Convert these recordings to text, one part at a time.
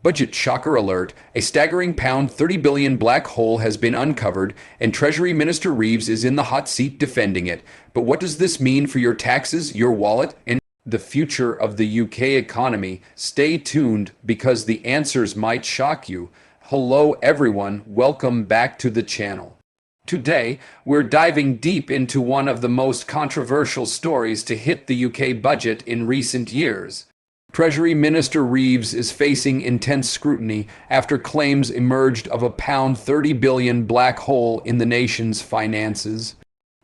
Budget shocker alert. A staggering pound 30 billion black hole has been uncovered, and Treasury Minister Reeves is in the hot seat defending it. But what does this mean for your taxes, your wallet, and the future of the UK economy? Stay tuned because the answers might shock you. Hello everyone, welcome back to the channel. Today, we're diving deep into one of the most controversial stories to hit the UK budget in recent years. Treasury Minister Reeves is facing intense scrutiny after claims emerged of a pound 30 billion black hole in the nation's finances.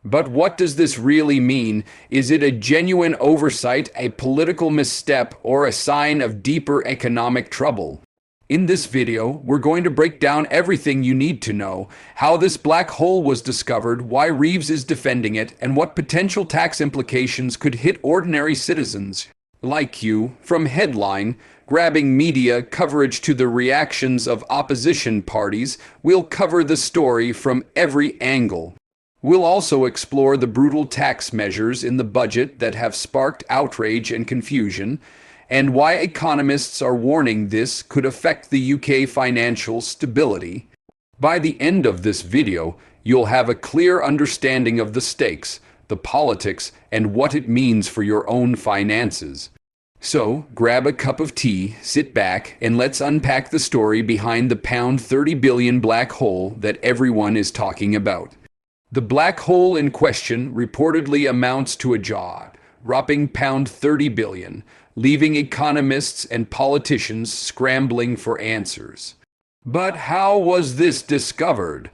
But what does this really mean? Is it a genuine oversight, a political misstep, or a sign of deeper economic trouble? In this video, we're going to break down everything you need to know: how this black hole was discovered, why Reeves is defending it, and what potential tax implications could hit ordinary citizens like you. From headline grabbing media coverage to the reactions of opposition parties, we'll cover the story from every angle. We'll also explore the brutal tax measures in the budget that have sparked outrage and confusion, and why economists are warning this could affect the UK financial stability. By the end of this video, you'll have a clear understanding of the stakes, the politics, and what it means for your own finances. So, grab a cup of tea, sit back, and let's unpack the story behind the pound 30 billion black hole that everyone is talking about. The black hole in question reportedly amounts to a jaw-dropping pound 30 billion, leaving economists and politicians scrambling for answers. But how was this discovered?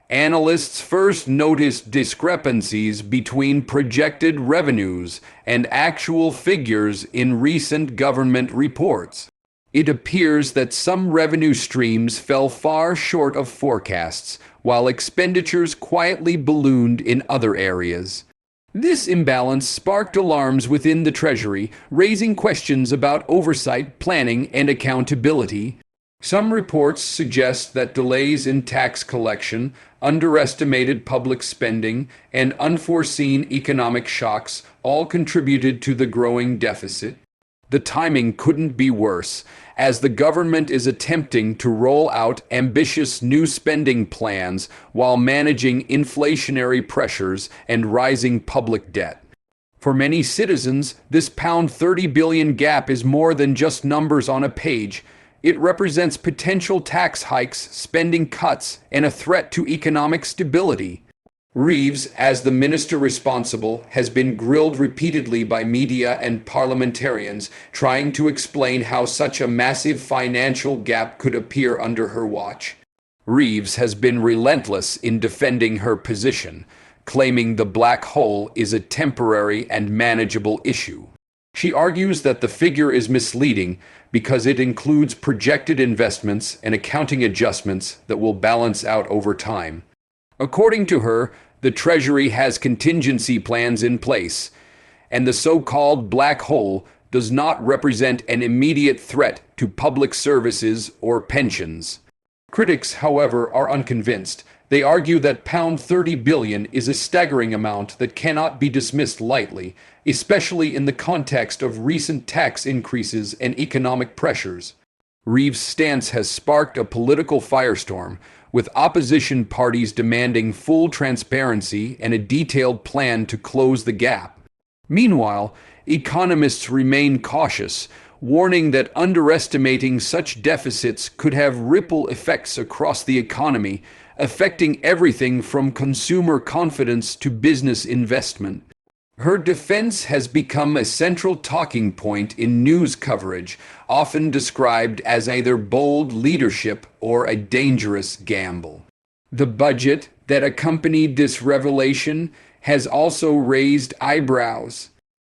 Analysts first noticed discrepancies between projected revenues and actual figures in recent government reports. It appears that some revenue streams fell far short of forecasts, while expenditures quietly ballooned in other areas. This imbalance sparked alarms within the Treasury, raising questions about oversight, planning, and accountability. Some reports suggest that delays in tax collection, underestimated public spending, and unforeseen economic shocks all contributed to the growing deficit. The timing couldn't be worse, as the government is attempting to roll out ambitious new spending plans while managing inflationary pressures and rising public debt. For many citizens, this pound 30 billion gap is more than just numbers on a page. It represents potential tax hikes, spending cuts, and a threat to economic stability. Reeves, as the minister responsible, has been grilled repeatedly by media and parliamentarians trying to explain how such a massive financial gap could appear under her watch. Reeves has been relentless in defending her position, claiming the black hole is a temporary and manageable issue. She argues that the figure is misleading because it includes projected investments and accounting adjustments that will balance out over time. According to her, the Treasury has contingency plans in place, and the so-called black hole does not represent an immediate threat to public services or pensions. Critics, however, are unconvinced. They argue that pound 30 billion is a staggering amount that cannot be dismissed lightly, especially in the context of recent tax increases and economic pressures. Reeves' stance has sparked a political firestorm, with opposition parties demanding full transparency and a detailed plan to close the gap. Meanwhile, economists remain cautious, warning that underestimating such deficits could have ripple effects across the economy, affecting everything from consumer confidence to business investment. Her defense has become a central talking point in news coverage, often described as either bold leadership or a dangerous gamble. The budget that accompanied this revelation has also raised eyebrows.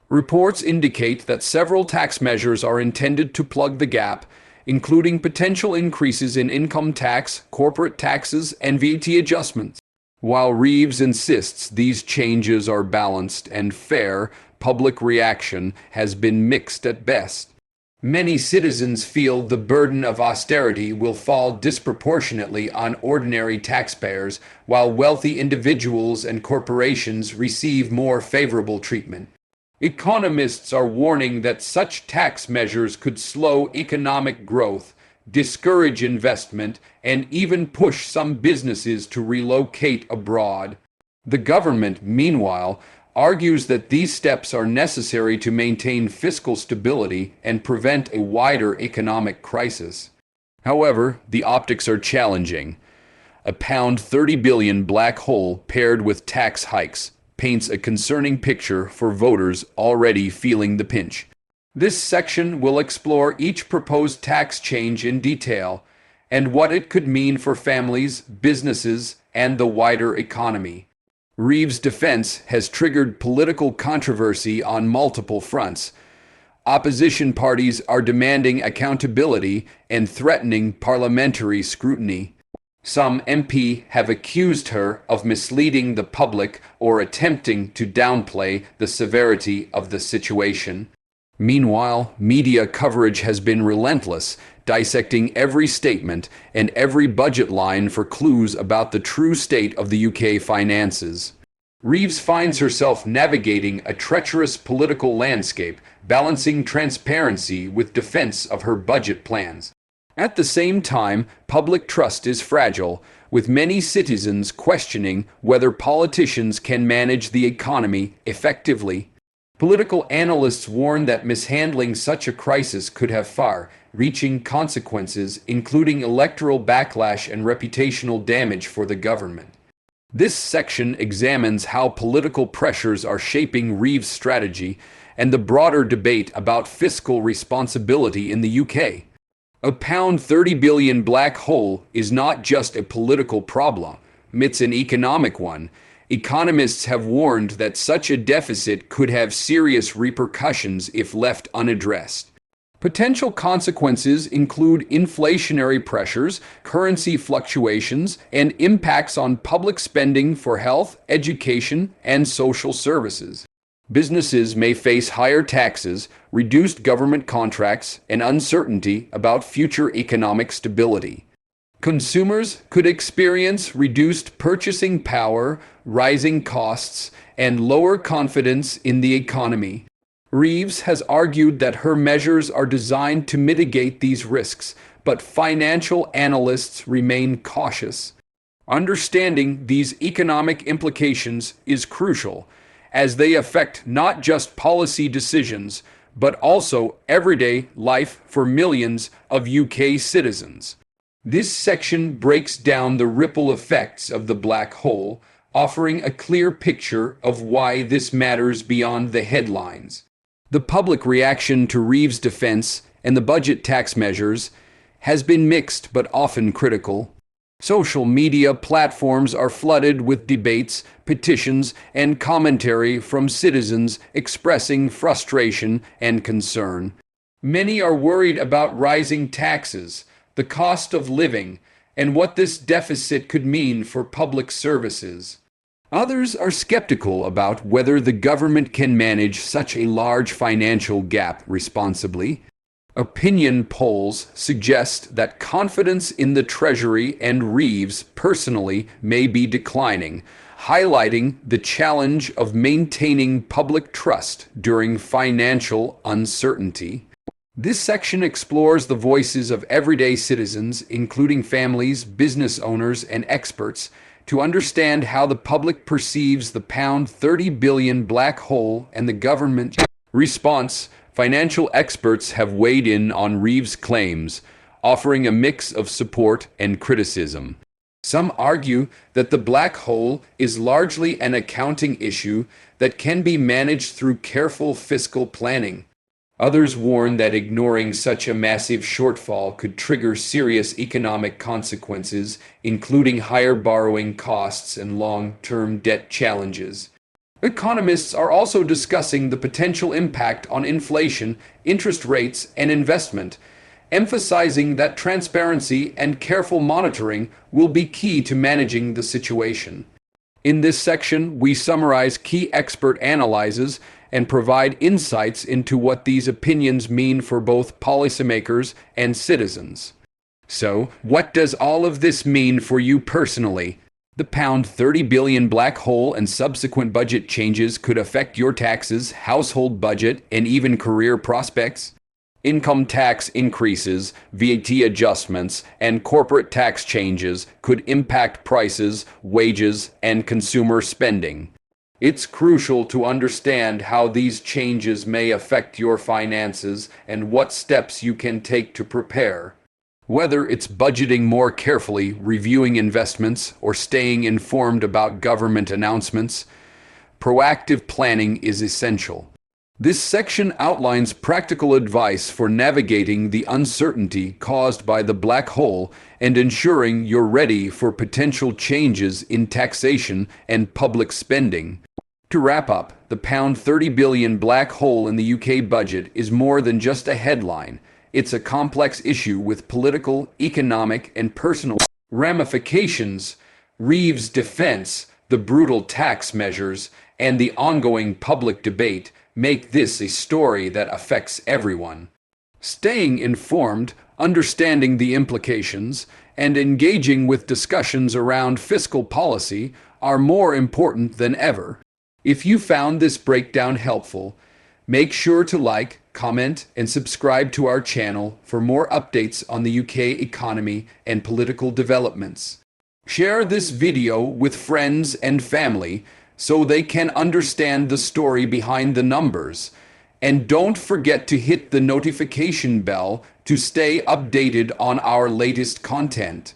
Reports indicate that several tax measures are intended to plug the gap, including potential increases in income tax, corporate taxes, and VAT adjustments. While Reeves insists these changes are balanced and fair, public reaction has been mixed at best. Many citizens feel the burden of austerity will fall disproportionately on ordinary taxpayers, while wealthy individuals and corporations receive more favorable treatment. Economists are warning that such tax measures could slow economic growth, discourage investment, and even push some businesses to relocate abroad. The government, meanwhile, argues that these steps are necessary to maintain fiscal stability and prevent a wider economic crisis. However, the optics are challenging. A pound 30 billion black hole paired with tax hikes paints a concerning picture for voters already feeling the pinch. This section will explore each proposed tax change in detail and what it could mean for families, businesses, and the wider economy. Reeves' defense has triggered political controversy on multiple fronts. Opposition parties are demanding accountability and threatening parliamentary scrutiny. Some MP have accused her of misleading the public or attempting to downplay the severity of the situation. Meanwhile, media coverage has been relentless, dissecting every statement and every budget line for clues about the true state of the UK finances. Reeves finds herself navigating a treacherous political landscape, balancing transparency with defense of her budget plans. At the same time, public trust is fragile, with many citizens questioning whether politicians can manage the economy effectively. Political analysts warn that mishandling such a crisis could have far-reaching consequences, including electoral backlash and reputational damage for the government. This section examines how political pressures are shaping Reeves' strategy and the broader debate about fiscal responsibility in the UK. A pound 30 billion black hole is not just a political problem, it's an economic one. Economists have warned that such a deficit could have serious repercussions if left unaddressed. Potential consequences include inflationary pressures, currency fluctuations, and impacts on public spending for health, education, and social services. Businesses may face higher taxes, reduced government contracts, and uncertainty about future economic stability. Consumers could experience reduced purchasing power, rising costs, and lower confidence in the economy. Reeves has argued that her measures are designed to mitigate these risks, but financial analysts remain cautious. Understanding these economic implications is crucial, as they affect not just policy decisions, but also everyday life for millions of UK citizens. This section breaks down the ripple effects of the black hole, offering a clear picture of why this matters beyond the headlines. The public reaction to Reeves' defense and the budget tax measures has been mixed but often critical. Social media platforms are flooded with debates, petitions, and commentary from citizens expressing frustration and concern. Many are worried about rising taxes, the cost of living, and what this deficit could mean for public services. Others are skeptical about whether the government can manage such a large financial gap responsibly. Opinion polls suggest that confidence in the Treasury and Reeves personally may be declining, highlighting the challenge of maintaining public trust during financial uncertainty. This section explores the voices of everyday citizens, including families, business owners, and experts, to understand how the public perceives the pound 30 billion black hole and the government response. Financial experts have weighed in on Reeves' claims, offering a mix of support and criticism. Some argue that the black hole is largely an accounting issue that can be managed through careful fiscal planning. Others warn that ignoring such a massive shortfall could trigger serious economic consequences, including higher borrowing costs and long-term debt challenges. Economists are also discussing the potential impact on inflation, interest rates, and investment, emphasizing that transparency and careful monitoring will be key to managing the situation. In this section, we summarize key expert analyses and provide insights into what these opinions mean for both policymakers and citizens. So, what does all of this mean for you personally? The pound 30 billion black hole and subsequent budget changes could affect your taxes, household budget, and even career prospects. Income tax increases, VAT adjustments, and corporate tax changes could impact prices, wages, and consumer spending. It's crucial to understand how these changes may affect your finances and what steps you can take to prepare. Whether it's budgeting more carefully, reviewing investments, or staying informed about government announcements, proactive planning is essential. This section outlines practical advice for navigating the uncertainty caused by the black hole and ensuring you're ready for potential changes in taxation and public spending. To wrap up, the £30 billion black hole in the UK budget is more than just a headline. It's a complex issue with political, economic, and personal ramifications. Reeves' defense, the brutal tax measures, and the ongoing public debate make this a story that affects everyone. Staying informed, understanding the implications, and engaging with discussions around fiscal policy are more important than ever. If you found this breakdown helpful, make sure to like, comment, and subscribe to our channel for more updates on the UK economy and political developments. Share this video with friends and family so they can understand the story behind the numbers. And don't forget to hit the notification bell to stay updated on our latest content.